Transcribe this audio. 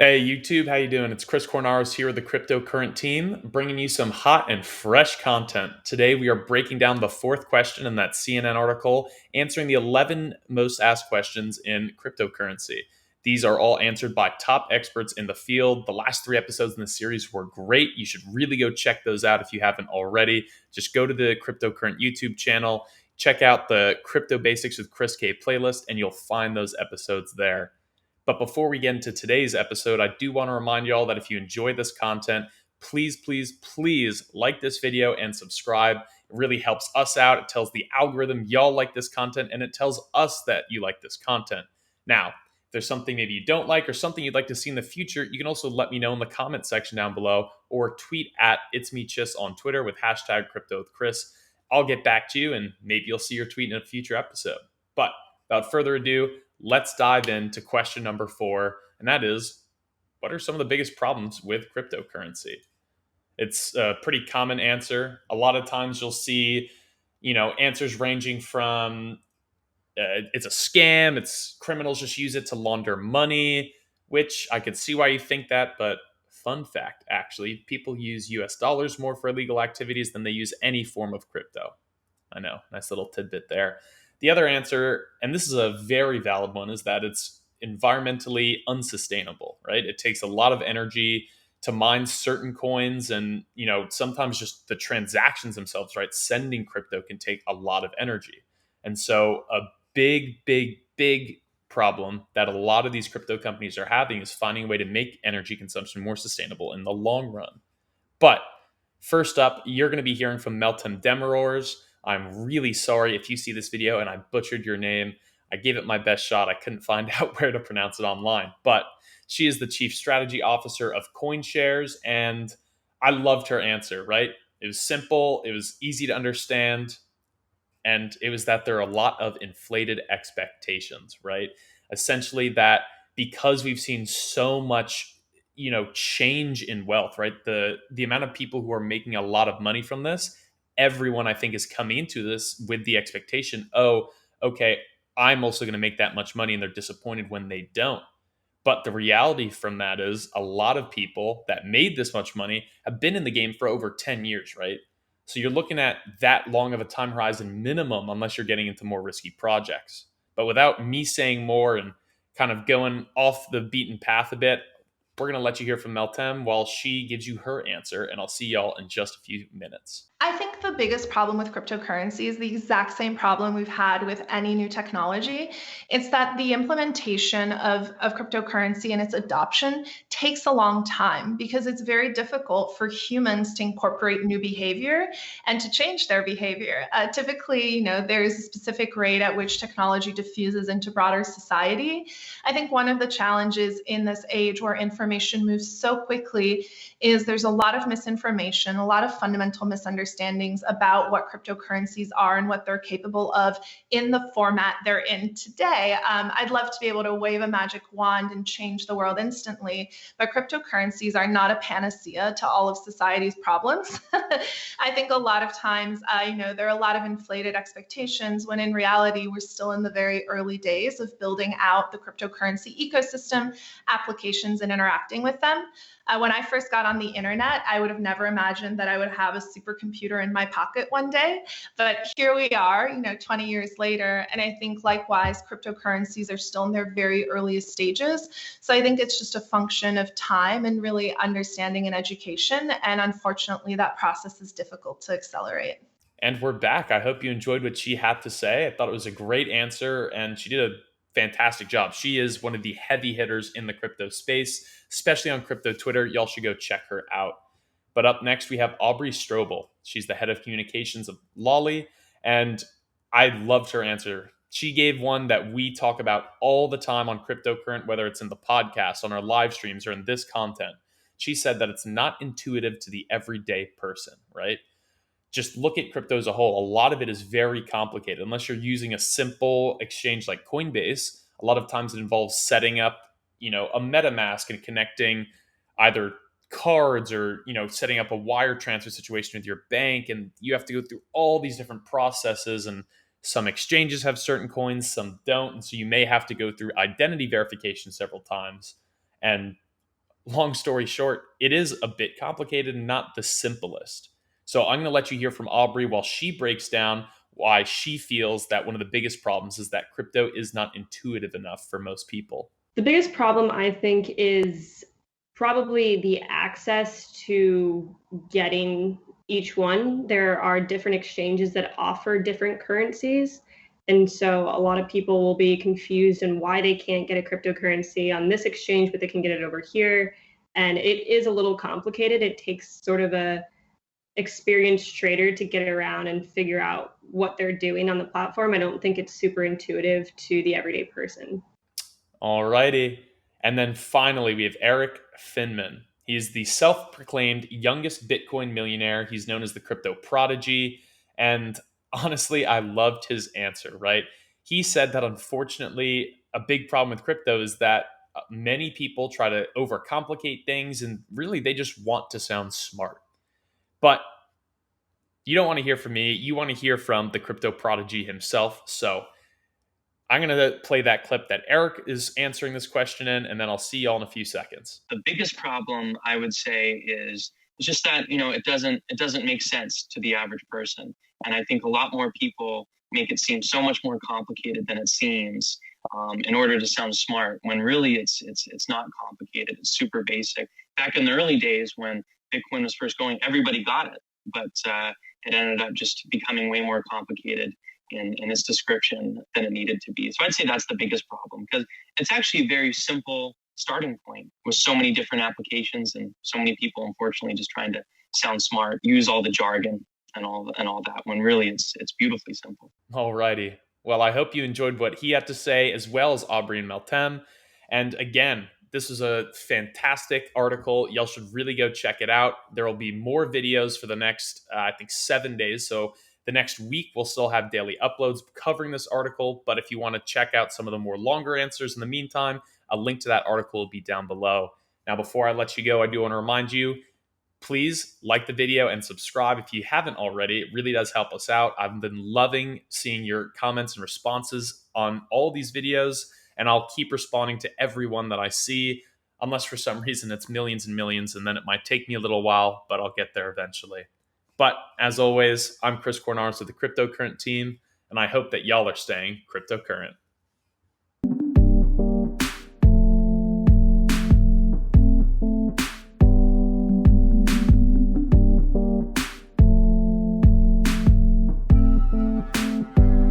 Hey YouTube, how you doing? It's Chris Cornaros here with the Cryptocurrent team, bringing you some hot and fresh content. Today we are breaking down the fourth question in that CNN article, answering the 11 most asked questions in cryptocurrency. These are all answered by top experts in the field. The last three episodes in the series were great. You should really go check those out if you haven't already. Just go to the Cryptocurrent YouTube channel, check out the Crypto Basics with Chris K playlist, and you'll find those episodes there. But before we get into today's episode, I do want to remind y'all that if you enjoy this content, please like this video and subscribe. It really helps us out. It tells the algorithm y'all like this content, and it tells us that you like this content. Now, if there's something maybe you don't like or something you'd like to see in the future, you can also let me know in the comment section down below or tweet at It's Me Chis on Twitter with hashtag CryptoWithChris. I'll get back to you and maybe you'll see your tweet in a future episode. But without further ado, let's dive into question number 4. And that is, what are some of the biggest problems with cryptocurrency? It's a pretty common answer. A lot of times you'll see, answers ranging from it's a scam, it's criminals just use it to launder money, which I could see why you think that, but fun fact, actually, people use US dollars more for illegal activities than they use any form of crypto. I know, nice little tidbit there. The other answer, and this is a very valid one, is that it's environmentally unsustainable, right? It takes a lot of energy to mine certain coins, and sometimes just the transactions themselves, right? Sending crypto can take a lot of energy. And so a big problem that a lot of these crypto companies are having is finding a way to make energy consumption more sustainable in the long run. But first up, you're going to be hearing from Meltem Demirors. I'm really sorry if you see this video and I butchered your name. I gave it my best shot. I couldn't find out where to pronounce it online. But she is the Chief Strategy Officer of CoinShares, and I loved her answer, right? It was simple, it was easy to understand, and it was that there are a lot of inflated expectations, right? Essentially, that because we've seen so much change in wealth, right? The amount of people who are making a lot of money from this, everyone I think is coming into this with the expectation, oh, okay, I'm also going to make that much money, and they're disappointed when they don't. But the reality from that is a lot of people that made this much money have been in the game for over 10 years, right? So you're looking at that long of a time horizon minimum, unless you're getting into more risky projects. But without me saying more and kind of going off the beaten path a bit, we're going to let you hear from Meltem while she gives you her answer, and I'll see y'all in just a few minutes. I think the biggest problem with cryptocurrency is the exact same problem we've had with any new technology. It's that the implementation of cryptocurrency and its adoption takes a long time because it's very difficult for humans to incorporate new behavior and to change their behavior. Typically, there's a specific rate at which technology diffuses into broader society. I think one of the challenges in this age where information moves so quickly is there's a lot of misinformation, a lot of fundamental misunderstandings about what cryptocurrencies are and what they're capable of in the format they're in today. I'd love to be able to wave a magic wand and change the world instantly, but cryptocurrencies are not a panacea to all of society's problems. I think a lot of times, there are a lot of inflated expectations when in reality, we're still in the very early days of building out the cryptocurrency ecosystem, applications, and interacting with them. When I first got on the internet, I would have never imagined that I would have a supercomputer in my pocket one day. But here we are, 20 years later. And I think likewise, cryptocurrencies are still in their very earliest stages. So I think it's just a function of time and really understanding and education. And unfortunately, that process is difficult to accelerate. And we're back. I hope you enjoyed what she had to say. I thought it was a great answer, and she did a fantastic job. She is one of the heavy hitters in the crypto space, especially on crypto Twitter. Y'all should go check her out. But up next, we have Aubrey Strobel. She's the head of communications of Lolly, and I loved her answer. She gave one that we talk about all the time on Cryptocurrent, whether it's in the podcast, on our live streams, or in this content. She said that it's not intuitive to the everyday person, right? Just look at crypto as a whole. A lot of it is very complicated. Unless you're using a simple exchange like Coinbase, a lot of times it involves setting up, a MetaMask and connecting either cards or, setting up a wire transfer situation with your bank. And you have to go through all these different processes. And some exchanges have certain coins, some don't. And so you may have to go through identity verification several times. And long story short, it is a bit complicated and not the simplest. So I'm going to let you hear from Aubrey while she breaks down why she feels that one of the biggest problems is that crypto is not intuitive enough for most people. The biggest problem, I think, is probably the access to getting each one. There are different exchanges that offer different currencies. And so a lot of people will be confused in why they can't get a cryptocurrency on this exchange, but they can get it over here. And it is a little complicated. It takes sort of a experienced trader to get around and figure out what they're doing on the platform. I don't think it's super intuitive to the everyday person. Alrighty. And then finally, we have Eric Finman. He is the self proclaimed youngest Bitcoin millionaire. He's known as the crypto prodigy. And honestly, I loved his answer, right? He said that unfortunately, a big problem with crypto is that many people try to overcomplicate things and really they just want to sound smart. But you don't want to hear from me. You want to hear from the crypto prodigy himself. So I'm going to play that clip that Eric is answering this question in, and then I'll see y'all in a few seconds. The biggest problem I would say is just that it doesn't make sense to the average person, and I think a lot more people make it seem so much more complicated than it seems, in order to sound smart. When really it's not complicated. It's super basic. Back in the early days when Bitcoin was first going, everybody got it, but it ended up just becoming way more complicated in its description than it needed to be. So I'd say that's the biggest problem, because it's actually a very simple starting point with so many different applications and so many people, unfortunately, just trying to sound smart, use all the jargon and all that, when really it's beautifully simple. Alrighty. Well, I hope you enjoyed what he had to say, as well as Aubrey and Meltem. And again, this is a fantastic article. Y'all should really go check it out. There will be more videos for the next, I think, 7 days. So the next week, we'll still have daily uploads covering this article. But if you want to check out some of the more longer answers in the meantime, a link to that article will be down below. Now, before I let you go, I do want to remind you, please like the video and subscribe if you haven't already. It really does help us out. I've been loving seeing your comments and responses on all these videos, and I'll keep responding to everyone that I see, unless for some reason it's millions and millions, and then it might take me a little while, but I'll get there eventually. But as always, I'm Chris Cornaris with the Cryptocurrent team, and I hope that y'all are staying cryptocurrent.